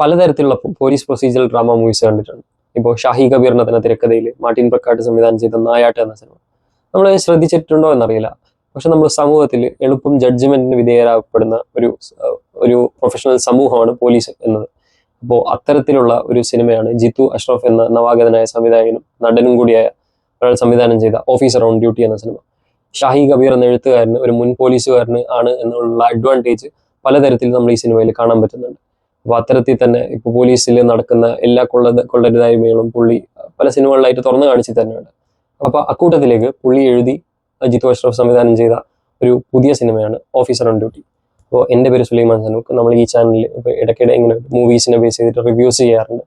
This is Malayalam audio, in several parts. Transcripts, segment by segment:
പലതരത്തിലുള്ള പോലീസ് പ്രൊസീജിയറൽ ഡ്രാമ മൂവീസ് കണ്ടിട്ടുണ്ട്. ഇപ്പോൾ ഷാഹി കബീറിന്റെ തന്നെ തിരക്കഥയിൽ മാർട്ടിൻ പ്രക്കാട്ട് സംവിധാനം ചെയ്ത നായാട്ട് എന്ന സിനിമ നമ്മൾ ശ്രദ്ധിച്ചിട്ടുണ്ടോ എന്നറിയില്ല. പക്ഷെ നമ്മൾ സമൂഹത്തിൽ എളുപ്പം ജഡ്ജ്മെന്റിന് വിധേയരാകപ്പെടുന്ന ഒരു പ്രൊഫഷണൽ സമൂഹമാണ് പോലീസ് എന്നത്. അപ്പോൾ അത്തരത്തിലുള്ള ഒരു സിനിമയാണ് ജിത്തു അഷ്റഫ് എന്ന നവാഗതനായ സംവിധായകനും നടനും കൂടിയായ ഒരാൾ സംവിധാനം ചെയ്ത ഓഫീസർ ഓൺ ഡ്യൂട്ടി എന്ന സിനിമ. ഷാഹി കബീർ എന്ന എഴുത്തുകാരന് ഒരു മുൻ പോലീസുകാരന് ആണ് എന്നുള്ള അഡ്വാൻറ്റേജ് പലതരത്തിൽ നമ്മൾ ഈ സിനിമയിൽ കാണാൻ പറ്റുന്നുണ്ട്. അപ്പോൾ അത്തരത്തിൽ തന്നെ ഇപ്പൊ പോലീസിൽ നടക്കുന്ന എല്ലാ കൊള്ളരുതായ്മകളും പുള്ളി പല സിനിമകളിലായിട്ട് തുറന്നു കാണിച്ചു തന്നെയുണ്ട്. അപ്പൊ അക്കൂട്ടത്തിലേക്ക് പുള്ളി എഴുതി ജിത്തു അഷ്റഫ് സംവിധാനം ചെയ്ത ഒരു പുതിയ സിനിമയാണ് ഓഫീസർ ഓൺ ഡ്യൂട്ടി. അപ്പോൾ എൻ്റെ പേര് സുലൈമാൻ സനൂക്ക്. നമ്മൾ ഈ ചാനലിൽ ഇപ്പോൾ ഇടയ്ക്കിടെ ഇങ്ങനെ മൂവീസിനെ ബേസ് ചെയ്തിട്ട് റിവ്യൂസ് ചെയ്യാറുണ്ട്.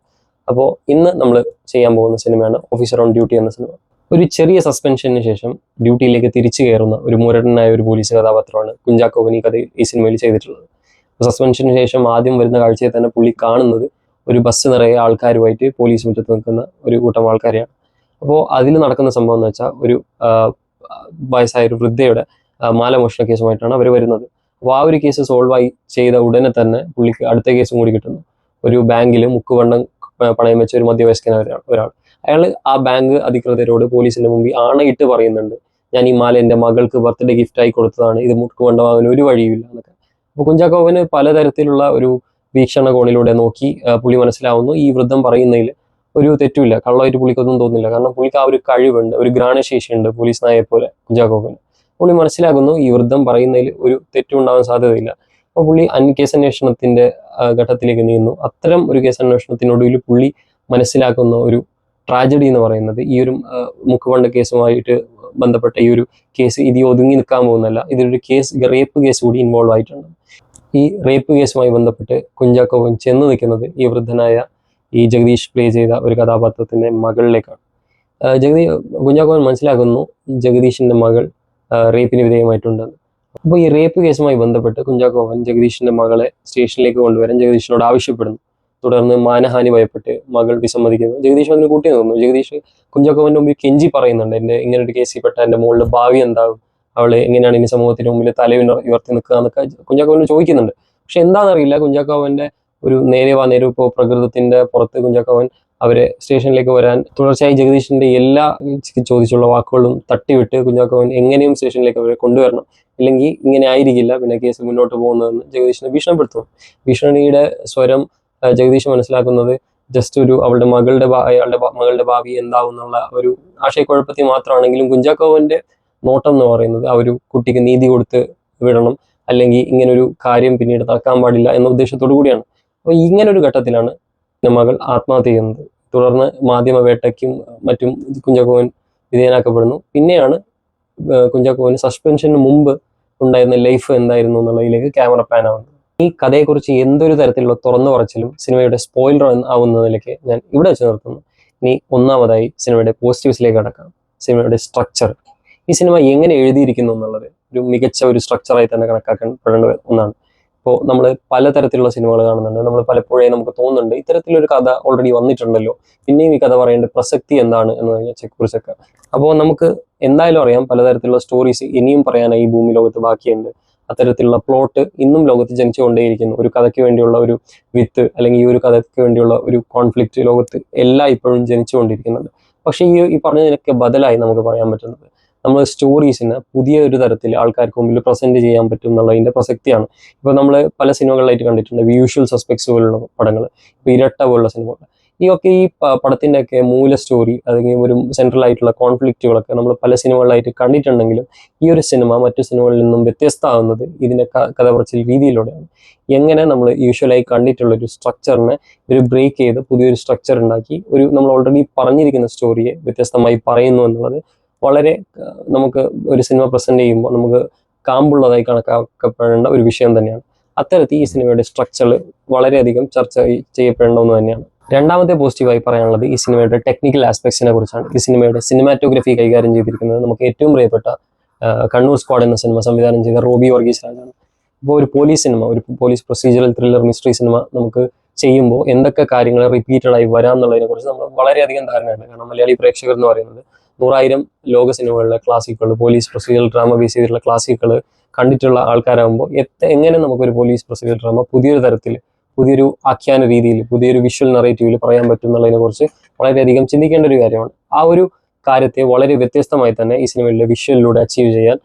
അപ്പോൾ ഇന്ന് നമ്മൾ ചെയ്യാൻ പോകുന്ന സിനിമയാണ് ഓഫീസർ ഓൺ ഡ്യൂട്ടി എന്ന സിനിമ. ഒരു ചെറിയ സസ്പെൻഷന് ശേഷം ഡ്യൂട്ടിയിലേക്ക് തിരിച്ചു കയറുന്ന ഒരു മുരടനായ ഒരു പോലീസ് കഥാപാത്രമാണ് കുഞ്ചാക്കോ ഈ കഥയിൽ ഈ സിനിമയിൽ ചെയ്തിട്ടുള്ളത്. സസ്പെൻഷന് ശേഷം ആദ്യം വരുന്ന കാഴ്ചയെ തന്നെ പുള്ളി കാണുന്നത് ഒരു ബസ് നിറയെ ആൾക്കാരുമായിട്ട് പോലീസ് മുറ്റത്ത് നിൽക്കുന്ന ഒരു കൂട്ടം ആൾക്കാരെയാണ്. അപ്പോൾ അതിൽ നടക്കുന്ന സംഭവം എന്ന് വെച്ചാൽ ഒരു വയസ്സായ ഒരു വൃദ്ധയുടെ മാലമോഷണ കേസുമായിട്ടാണ് അവർ വരുന്നത്. അപ്പോൾ ആ ഒരു കേസ് സോൾവ് ആയി ചെയ്ത ഉടനെ തന്നെ പുള്ളിക്ക് അടുത്ത കേസും കൂടി കിട്ടുന്നു. ഒരു ബാങ്കിൽ മുക്കുവണ്ണം പണയം വെച്ച ഒരു മധ്യവയസ്കനായ ഒരാൾ. അയാൾ ആ ബാങ്ക് അധികൃതരോട് പോലീസിന്റെ മുമ്പിൽ ആണയിട്ട് പറയുന്നുണ്ട്, ഞാൻ ഈ മാല എൻ്റെ മകൾക്ക് ബർത്ത്ഡേ ഗിഫ്റ്റായി കൊടുത്തതാണ്, ഇത് മുക്കുവണ്ടമാകാൻ ഒരു വഴിയുമില്ല എന്നൊക്കെ. അപ്പോൾ കുഞ്ചാക്കോവന് പലതരത്തിലുള്ള ഒരു വീക്ഷണകോണിലൂടെ നോക്കി പുള്ളി മനസ്സിലാവുന്നു ഈ വൃദ്ധം പറയുന്നതിൽ ഒരു തെറ്റുമില്ല, കള്ളമായിട്ട് പുള്ളിക്കൊന്നും തോന്നുന്നില്ല. കാരണം പുള്ളിക്ക് ആ ഒരു കഴിവുണ്ട്, ഒരു ഘ്രാണശേഷിയുണ്ട് പോലീസ് നായയെ പോലെ കുഞ്ചാക്കോവന്. പുള്ളി മനസ്സിലാക്കുന്നു ഈ വൃദ്ധം പറയുന്നതിൽ ഒരു തെറ്റുണ്ടാവാൻ സാധ്യതയില്ല. അപ്പോൾ പുള്ളി കേസ് അന്വേഷണത്തിന്റെ ഘട്ടത്തിലേക്ക് നീങ്ങുന്നു. അത്തരം ഒരു കേസ് അന്വേഷണത്തിനൊടുവിൽ പുള്ളി മനസ്സിലാക്കുന്ന ഒരു ട്രാജഡി എന്ന് പറയുന്നത് ഈ ഒരു മുക്കുവണ്ട കേസുമായിട്ട് ബന്ധപ്പെട്ട ഈ ഒരു കേസ് ഇത് ഒതുങ്ങി നിൽക്കാൻ പോകുന്നല്ല, ഇതിലൊരു റേപ്പ് കേസ് കൂടി ഇൻവോൾവ് ആയിട്ടുണ്ട്. ഈ റേപ്പ് കേസുമായി ബന്ധപ്പെട്ട് കുഞ്ചാക്കോവൻ ചെന്ന് നിൽക്കുന്നത് ഈ വൃദ്ധനായ ഈ ജഗദീഷ് പ്ലേ ചെയ്ത ഒരു കഥാപാത്രത്തിന്റെ മകളിലേക്കാണ്. കുഞ്ചാക്കോവൻ മനസ്സിലാക്കുന്നു ജഗദീഷിന്റെ മകൾ റേപ്പിന് വിധേയമായിട്ടുണ്ടെന്ന്. അപ്പോൾ ഈ റേപ്പ് കേസുമായി ബന്ധപ്പെട്ട് കുഞ്ചാക്കോവൻ ജഗദീഷിന്റെ മകളെ സ്റ്റേഷനിലേക്ക് കൊണ്ടുവരാൻ ജഗദീഷിനോട് ആവശ്യപ്പെടുന്നു. തുടർന്ന് മാനഹാനി ഭയപ്പെട്ട് മകൾ വിസമ്മതിക്കുന്നു. ജഗദീഷ് അതിന് കൂട്ടി നിന്നു. ജഗദീഷ് കുഞ്ചാക്കോവന്റെ മുമ്പിൽ കെഞ്ചി പറയുന്നുണ്ട്, എൻ്റെ ഇങ്ങനെ ഒരു കേസിൽ പെട്ട എൻ്റെ മോളുടെ ഭാവി എന്താകും, അവളെ എങ്ങനെയാണ് ഇനി സമൂഹത്തിന് മുമ്പിൽ ഉയർത്തി നിൽക്കുക എന്നൊക്കെ കുഞ്ചാക്കോവന് ചോദിക്കുന്നുണ്ട്. പക്ഷെ എന്താണെന്നറിയില്ല, കുഞ്ചാക്കോവന്റെ ഒരു നേരെ ഇപ്പോൾ പ്രകൃതത്തിന്റെ പുറത്ത് കുഞ്ചാക്കോവൻ അവരെ സ്റ്റേഷനിലേക്ക് വരാൻ തുടർച്ചയായി ജഗദീഷിന്റെ എല്ലാ ചോദിച്ചുള്ള വാക്കുകളും തട്ടിവിട്ട് കുഞ്ചാക്കോവൻ എങ്ങനെയും സ്റ്റേഷനിലേക്ക് അവരെ കൊണ്ടുവരണം, ഇല്ലെങ്കിൽ ഇങ്ങനെ ആയിരിക്കില്ല പിന്നെ കേസ് മുന്നോട്ട് പോകുന്നതെന്ന് ജഗദീഷിനെ ഭീഷണിപ്പെടുത്തുന്നു. ഭീഷണിയുടെ സ്വരം ജഗദീഷ് മനസ്സിലാക്കുന്നത് ജസ്റ്റ് അയാളുടെ മകളുടെ ഭാവി എന്താവും എന്നുള്ള ഒരു ആശയക്കുഴപ്പത്തിൽ മാത്രമാണെങ്കിലും കുഞ്ചാക്കോവന്റെ നോട്ടം എന്ന് പറയുന്നത് ആ ഒരു കുട്ടിക്ക് നീതി കൊടുത്ത് വിടണം, അല്ലെങ്കിൽ ഇങ്ങനൊരു കാര്യം പിന്നീട് നടക്കാൻ പാടില്ല എന്ന ഉദ്ദേശത്തോടു കൂടിയാണ്. അപ്പോൾ ഇങ്ങനൊരു ഘട്ടത്തിലാണ് മകൾ ആത്മഹത്യ ചെയ്യുന്നത്. തുടർന്ന് മാധ്യമ വേട്ടയ്ക്കും മറ്റും കുഞ്ചാക്കോവൻ വിധേയനാക്കപ്പെടുന്നു. പിന്നെയാണ് കുഞ്ചാക്കോവന് സസ്പെൻഷന് മുമ്പ് ഉണ്ടായിരുന്ന ലൈഫ് എന്തായിരുന്നു എന്നുള്ളതിലേക്ക് ക്യാമറ പാൻ ആവുന്നത്. ഈ കഥയെക്കുറിച്ച് എന്തൊരു തരത്തിലുള്ള തുറന്നു പറച്ചിലും സിനിമയുടെ സ്പോയിലർ ആവുന്നതിലേക്ക് ഞാൻ ഇവിടെ വെച്ച് നിർത്തുന്നു. ഇനി ഒന്നാമതായി സിനിമയുടെ പോസിറ്റീവ്സിലേക്ക് കടക്കാം. സിനിമയുടെ സ്ട്രക്ചർ. ഈ സിനിമ എങ്ങനെ എഴുതിയിരിക്കുന്നു എന്നുള്ളത് ഒരു മികച്ച ഒരു സ്ട്രക്ചറായി തന്നെ കണക്കാക്കപ്പെടേണ്ട ഒന്നാണ്. ഇപ്പോൾ നമ്മൾ പലതരത്തിലുള്ള സിനിമകൾ കാണുന്നുണ്ട്. നമ്മൾ പലപ്പോഴേ നമുക്ക് തോന്നുന്നുണ്ട് ഇത്തരത്തിലൊരു കഥ ഓൾറെഡി വന്നിട്ടുണ്ടല്ലോ, പിന്നെയും ഈ കഥ പറയേണ്ട പ്രസക്തി എന്താണ് എന്നതിനെ കുറിച്ചൊക്കെ. അപ്പോൾ നമുക്ക് എന്തായാലും അറിയാം പലതരത്തിലുള്ള സ്റ്റോറീസ് ഇനിയും പറയാനായി ഈ ഭൂമി ലോകത്ത് ബാക്കിയുണ്ട്. അത്തരത്തിലുള്ള പ്ലോട്ട് ഇന്നും ലോകത്ത് ജനിച്ചുകൊണ്ടേയിരിക്കുന്നു. ഒരു കഥയ്ക്ക് വേണ്ടിയുള്ള ഒരു വിത്ത്, അല്ലെങ്കിൽ ഈ ഒരു കഥയ്ക്ക് വേണ്ടിയുള്ള ഒരു കോൺഫ്ലിക്റ്റ് ലോകത്ത് എല്ലാം ഇപ്പോഴും ജനിച്ചുകൊണ്ടിരിക്കുന്നുണ്ട്. പക്ഷേ ഈ പറഞ്ഞതിനൊക്കെ ബദലായി നമുക്ക് പറയാൻ പറ്റുന്നത് നമ്മൾ സ്റ്റോറീസിന് പുതിയ ഒരു തരത്തിൽ ആൾക്കാർക്ക് മുമ്പിൽ പ്രസന്റ് ചെയ്യാൻ പറ്റും എന്നുള്ളതിന്റെ പ്രസക്തിയാണ്. ഇപ്പൊ നമ്മൾ പല സിനിമകളിലായിട്ട് കണ്ടിട്ടുണ്ട് യൂഷ്വൽ സസ്പെക്ട്സ് പോലുള്ള പടങ്ങൾ, ഇപ്പൊ ഇരട്ട പോലുള്ള സിനിമകൾ. ഈ പടത്തിന്റെ ഒക്കെ മൂല സ്റ്റോറി അല്ലെങ്കിൽ ഒരു സെൻട്രൽ ആയിട്ടുള്ള കോൺഫ്ലിക്റ്റുകളൊക്കെ നമ്മൾ പല സിനിമകളിലായിട്ട് കണ്ടിട്ടുണ്ടെങ്കിലും ഈ ഒരു സിനിമ മറ്റു സിനിമകളിൽ നിന്നും വ്യത്യസ്തമാകുന്നത് ഇതിന്റെ കഥ പറച്ചിൽ രീതിയിലൂടെയാണ്. എങ്ങനെ നമ്മൾ യൂഷ്വലായി കണ്ടിട്ടുള്ള ഒരു സ്ട്രക്ചറിനെ ഒരു ബ്രേക്ക് ചെയ്ത് പുതിയൊരു സ്ട്രക്ചർ ഉണ്ടാക്കി നമ്മൾ ഓൾറെഡി പറഞ്ഞിരിക്കുന്ന സ്റ്റോറിയെ വ്യത്യസ്തമായി പറയുന്നു എന്നുള്ളത് വളരെ നമുക്ക് ഒരു സിനിമ പ്രസന്റ് ചെയ്യുമ്പോൾ നമുക്ക് കാമ്പുള്ളതായി കണക്കാക്കപ്പെടേണ്ട ഒരു വിഷയം തന്നെയാണ്. അത്തരത്തിൽ ഈ സിനിമയുടെ സ്ട്രക്ചർ വളരെയധികം ചർച്ച ചെയ്യപ്പെടേണ്ട ഒന്ന് തന്നെയാണ്. രണ്ടാമത്തെ പോസിറ്റീവായി പറയാനുള്ളത് ഈ സിനിമയുടെ ടെക്നിക്കൽ ആസ്പെക്ട്സിനെ കുറിച്ചാണ്. ഈ സിനിമയുടെ സിനിമാറ്റോഗ്രഫി കൈകാര്യം ചെയ്തിരിക്കുന്നത് നമുക്ക് ഏറ്റവും പ്രിയപ്പെട്ട കണ്ണൂർ സ്ക്വാഡ് എന്ന സിനിമ സംവിധാനം ചെയ്ത റോബി വർഗീസ് രാജാണ്. ഇപ്പോൾ ഒരു പോലീസ് സിനിമ, ഒരു police procedural thriller mystery cinema നമുക്ക് ചെയ്യുമ്പോൾ എന്തൊക്കെ കാര്യങ്ങൾ റിപ്പീറ്റഡ് ആയി വരാം എന്നുള്ളതിനെ കുറിച്ച് നമ്മൾ വളരെയധികം ധാരണയുണ്ട്. കാരണം മലയാളി പ്രേക്ഷകർ എന്ന് പറയുന്നത് 100,000 ലോക സിനിമകളിലെ ക്ലാസിക്കുകൾ, പോലീസ് പ്രൊസീജിയറൽ ഡ്രാമ ബേസ് ചെയ്തിട്ടുള്ള ക്ലാസിക്കുകൾ കണ്ടിട്ടുള്ള ആൾക്കാരാകുമ്പോൾ എങ്ങനെ നമുക്കൊരു പോലീസ് പ്രൊസീജിയറൽ ഡ്രാമ പുതിയൊരു തരത്തിൽ പുതിയൊരു ആഖ്യാന രീതിയിൽ, പുതിയൊരു വിഷ്വൽ നറേറ്റീവിൽ പറയാൻ പറ്റും എന്നുള്ളതിനെ കുറിച്ച് വളരെയധികം ചിന്തിക്കേണ്ട ഒരു കാര്യമാണ്. ആ ഒരു കാര്യത്തെ വളരെ വ്യത്യസ്തമായി തന്നെ ഈ സിനിമയിലെ വിഷ്വലിലൂടെ അച്ചീവ് ചെയ്യാൻ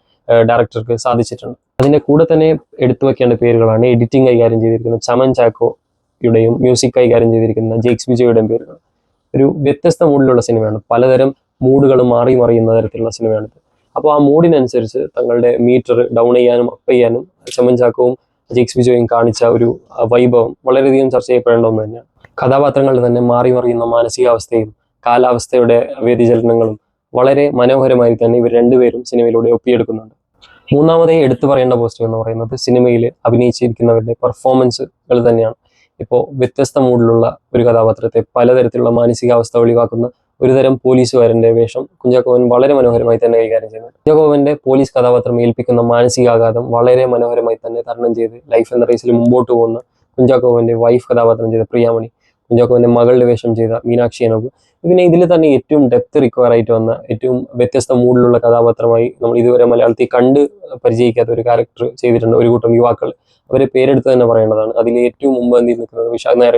ഡയറക്ടർക്ക് സാധിച്ചിട്ടുണ്ട്. അതിൻ്റെ കൂടെ തന്നെ എടുത്തു വെക്കേണ്ട പേരുകളാണ് എഡിറ്റിംഗ് കൈകാര്യം ചെയ്തിരിക്കുന്ന ചമൻ ചാക്കോയുടെയും മ്യൂസിക് കൈകാര്യം ചെയ്തിരിക്കുന്ന ജെയ്ക്സ് ബിജോയുടെയും പേരുകൾ. ഒരു വ്യത്യസ്ത മൂഡിലുള്ള സിനിമയാണ്. പലതരം മൂഡുകൾ മാറി മറിയുന്ന തരത്തിലുള്ള സിനിമയാണിത്. അപ്പോൾ ആ മൂഡിനനുസരിച്ച് തങ്ങളുടെ മീറ്റർ ഡൗൺ ചെയ്യാനും അപ്പ് ചെയ്യാനും ചമൻ ചാക്കോവും ജെയ്ക്സ് ബിജോയും കാണിച്ച ഒരു വൈഭവം വളരെയധികം ചർച്ച ചെയ്യപ്പെടേണ്ട ഒന്ന് തന്നെയാണ്. കഥാപാത്രങ്ങളുടെ തന്നെ മാറി മറിയുന്ന മാനസികാവസ്ഥയും കാലാവസ്ഥയുടെ വ്യതിചലനങ്ങളും വളരെ മനോഹരമായി തന്നെ ഇവർ രണ്ടുപേരും സിനിമയിലൂടെ ഒപ്പിയെടുക്കുന്നുണ്ട്. മൂന്നാമതായി എടുത്തു പറയേണ്ട പോസിറ്റീവ് എന്ന് പറയുന്നത് സിനിമയിൽ അഭിനയിച്ചിരിക്കുന്നവരുടെ പെർഫോമൻസുകൾ തന്നെയാണ്. ഇപ്പോൾ വ്യത്യസ്ത മൂഡിലുള്ള ഒരു കഥാപാത്രത്തെ പലതരത്തിലുള്ള മാനസികാവസ്ഥ ഒഴിവാക്കുന്ന ഒരുതരം പോലീസുകാരൻ്റെ വേഷം കുഞ്ചാക്കോവൻ വളരെ മനോഹരമായി തന്നെ കൈകാര്യം ചെയ്യുന്നുണ്ട്. കുഞ്ചാക്കോവൻ്റെ പോലീസ് കഥാപാത്രം ഏൽപ്പിക്കുന്ന മാനസികാഘാതം വളരെ മനോഹരമായി തന്നെ തരണം ചെയ്ത് ലൈഫ് എന്ന റേസിൽ മുമ്പോട്ട് പോകുന്ന കുഞ്ചാക്കോവൻ്റെ വൈഫ് കഥാപാത്രം ചെയ്ത പ്രിയാമണി, കുഞ്ചാക്കോവൻ്റെ മകളുടെ വേഷം ചെയ്ത മീനാക്ഷി അനോബ്, പിന്നെ ഇതിൽ തന്നെ ഏറ്റവും ഡെപ്ത് റിക്വയർ ആയിട്ട് വന്ന ഏറ്റവും വ്യത്യസ്ത മൂഡിലുള്ള കഥാപാത്രമായി നമ്മൾ ഇതുവരെ മലയാളത്തിൽ കണ്ട് പരിചയിക്കാത്ത ഒരു ക്യാരക്ടർ ചെയ്തിട്ടുണ്ട് ഒരു കൂട്ടം യുവാക്കൾ. അവരെ പേരെടുത്ത് തന്നെ പറയേണ്ടതാണ്. അതിൽ ഏറ്റവും മുമ്പന്തി നിൽക്കുന്നത് വിശാഖ് നായർ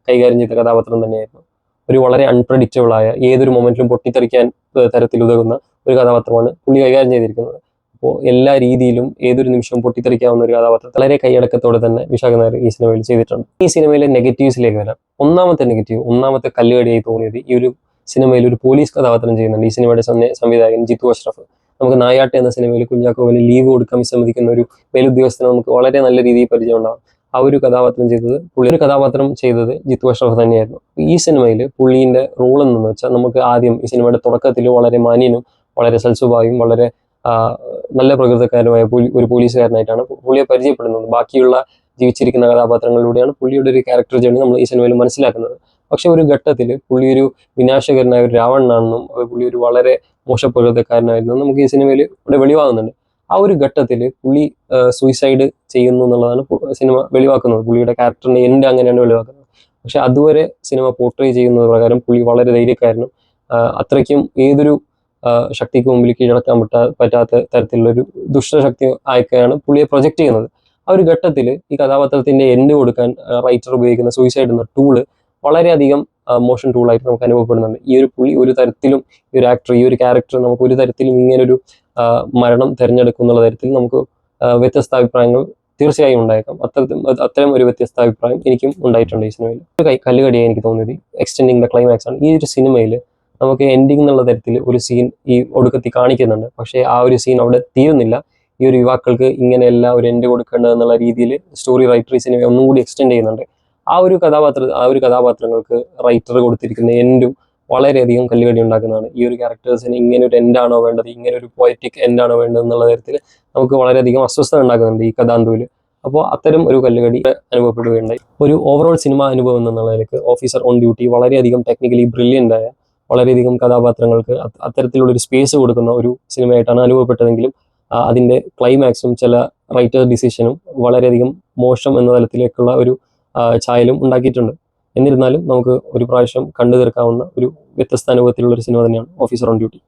കൈകാര്യം ചെയ്ത കഥാപാത്രം തന്നെയായിരുന്നു. ഒരു വളരെ അൺപ്രഡിക്റ്റബിൾ ആയ ഏതൊരു മൊമെന്റിലും പൊട്ടിത്തെറിക്കാൻ തരത്തിൽ ഉതകുന്ന ഒരു കഥാപാത്രമാണ് പുള്ളി കൈകാര്യം ചെയ്തിരിക്കുന്നത്. അപ്പോൾ എല്ലാ രീതിയിലും ഏതൊരു നിമിഷവും പൊട്ടിത്തെറിക്കാവുന്ന ഒരു കഥാപാത്രം വളരെ കൈയടക്കത്തോടെ തന്നെ വിശാഖ് നായർ ഈ സിനിമയിൽ ചെയ്തിട്ടുണ്ട്. ഈ സിനിമയിലെ നെഗറ്റീവ്സിലേക്ക് വരാം. ഒന്നാമത്തെ കല്ലുകടിയായി തോന്നിയത് ഈ ഒരു സിനിമയിൽ ഒരു പോലീസ് കഥാപാത്രം ചെയ്യുന്നുണ്ട്. ഈ സിനിമയുടെ സംവിധായകൻ ജിത്തു അഷ്റഫ്. നമുക്ക് നായാട്ട് എന്ന സിനിമയിൽ കുഞ്ചാക്കോവിന് ലീവ് കൊടുക്കാൻ വിസമ്മതിക്കുന്ന ഒരു മേലുദ്യോഗസ്ഥനെ നമുക്ക് വളരെ നല്ല രീതിയിൽ പരിചയം ഉണ്ടാകും. ആ ഒരു കഥാപാത്രം ചെയ്തത് ജിത്തു അഷ്റഫ് തന്നെയായിരുന്നു. ഈ സിനിമയിൽ പുള്ളീൻ്റെ റോൾ എന്ന് വെച്ചാൽ നമുക്ക് ആദ്യം ഈ സിനിമയുടെ തുടക്കത്തിൽ വളരെ മാന്യനും വളരെ സൽസ്വഭാവിയും വളരെ നല്ല പ്രകൃതക്കാരുമായ ഒരു പോലീസുകാരനായിട്ടാണ് പുള്ളിയെ പരിചയപ്പെടുന്നത്. ബാക്കിയുള്ള ജീവിച്ചിരിക്കുന്ന കഥാപാത്രങ്ങളിലൂടെയാണ് പുള്ളിയുടെ ഒരു ക്യാരക്ടർ ജേണി നമ്മൾ ഈ സിനിമയിൽ മനസ്സിലാക്കുന്നത്. പക്ഷെ ഒരു ഘട്ടത്തിൽ പുള്ളി ഒരു വിനാശകരനായ ഒരു രാവണനാണെന്നും പുള്ളി ഒരു വളരെ മോശപ്രകൃതക്കാരനായിരുന്നു നമുക്ക് ഈ സിനിമയിൽ ഇവിടെ വെളിവാകുന്നുണ്ട്. ആ ഒരു ഘട്ടത്തിൽ പുള്ളി സൂയിസൈഡ് ചെയ്യുന്നു എന്നുള്ളതാണ് സിനിമ വെളിവാക്കുന്നത്. പുള്ളിയുടെ ക്യാരക്ടറിന്റെ എൻഡ് അങ്ങനെയാണ് വെളിവാക്കുന്നത്. പക്ഷെ അതുവരെ സിനിമ പോർട്രേ ചെയ്യുന്നത് പ്രകാരം പുള്ളി വളരെ ധൈര്യക്കാരനും അത്രയ്ക്കും ഏതൊരു ശക്തിക്ക് മുമ്പിൽ കീഴടക്കാൻ പറ്റാത്ത തരത്തിലുള്ളൊരു ദുഷ്ടശക്തി ആയിക്കാണ് പുള്ളിയെ പ്രൊജക്ട് ചെയ്യുന്നത്. ആ ഒരു ഘട്ടത്തിൽ ഈ കഥാപാത്രത്തിന്റെ എൻഡ് കൊടുക്കാൻ റൈറ്റർ ഉപയോഗിക്കുന്ന സൂയിസൈഡ് എന്ന ടൂള് വളരെയധികം മോഷൻ ടൂളായിട്ട് നമുക്ക് അനുഭവപ്പെടുന്നുണ്ട്. ഈ ഒരു പുള്ളി ഒരു തരത്തിലും ഈ ഒരു ആക്ടർ ഈ ഒരു ക്യാരക്ടർ നമുക്ക് ഒരു തരത്തിലും ഇങ്ങനൊരു മരണം തിരഞ്ഞെടുക്കും എന്നുള്ള തരത്തിൽ നമുക്ക് വ്യത്യസ്ത അഭിപ്രായങ്ങൾ തീർച്ചയായും ഉണ്ടായേക്കാം. അത്തരം ഒരു വ്യത്യസ്ത അഭിപ്രായം എനിക്കും ഉണ്ടായിട്ടുണ്ട് ഈ സിനിമയിൽ. ഒരു കല്ലുകടിയായി എനിക്ക് തോന്നിയത് എക്സ്റ്റെൻഡിങ് ദ ക്ലൈമാക്സ് ആണ്. ഈ ഒരു സിനിമയിൽ നമുക്ക് എൻഡിങ് എന്നുള്ള തരത്തിൽ ഒരു സീൻ ഈ ഒടുക്കത്തിൽ കാണിക്കുന്നുണ്ട്. പക്ഷേ ആ ഒരു സീൻ അവിടെ തീരുന്നില്ല. ഈ ഒരു യുവാക്കൾക്ക് ഇങ്ങനെയല്ല ഒരു എൻഡ് കൊടുക്കേണ്ടത് എന്നുള്ള രീതിയിൽ സ്റ്റോറി റൈറ്റർ ഈ സിനിമ ഒന്നും കൂടി എക്സ്റ്റെൻഡ് ചെയ്യുന്നുണ്ട്. ആ ഒരു കഥാപാത്രങ്ങൾക്ക് റൈറ്റർ കൊടുത്തിരിക്കുന്ന എൻഡും വളരെയധികം കല്ലുകടി ഉണ്ടാക്കുന്നതാണ്. ഈ ഒരു ക്യാരക്ടേഴ്സിന് ഇങ്ങനെ ഒരു എൻഡാണോ വേണ്ടത്, ഇങ്ങനെ ഒരു പോയറ്റിക് എൻഡാണോ വേണ്ടത് എന്നുള്ള തരത്തിൽ നമുക്ക് വളരെയധികം അസ്വസ്ഥത ഉണ്ടാക്കുന്നുണ്ട് ഈ കഥാന്തുവിൽ. അപ്പോൾ അത്തരം ഒരു കല്ലുകടി അനുഭവപ്പെടുകയുണ്ടായി. ഒരു ഓവറോൾ സിനിമ അനുഭവം എന്നുള്ള നിലയ്ക്ക് ഓഫീസർ ഓൺ ഡ്യൂട്ടി വളരെയധികം ടെക്നിക്കലി ബ്രില്യൻ്റ് ആയ വളരെയധികം കഥാപാത്രങ്ങൾക്ക് അത്തരത്തിലുള്ളൊരു സ്പേസ് കൊടുക്കുന്ന ഒരു സിനിമയായിട്ടാണ് അനുഭവപ്പെട്ടതെങ്കിലും അതിൻ്റെ ക്ലൈമാക്സും ചില റൈറ്റർ ഡിസിഷനും വളരെയധികം മോശം എന്ന തലത്തിലേക്കുള്ള ഒരു ചായലും ഉണ്ടാക്കിയിട്ടുണ്ട്. എന്നിരുന്നാലും നമുക്ക് ഒരു പ്രാവശ്യം കണ്ടു തീർക്കാവുന്ന ഒരു വ്യത്യസ്ത അനുഭവത്തിലുള്ള ഒരു സിനിമ തന്നെയാണ് ഓഫീസർ ഓൺ ഡ്യൂട്ടി.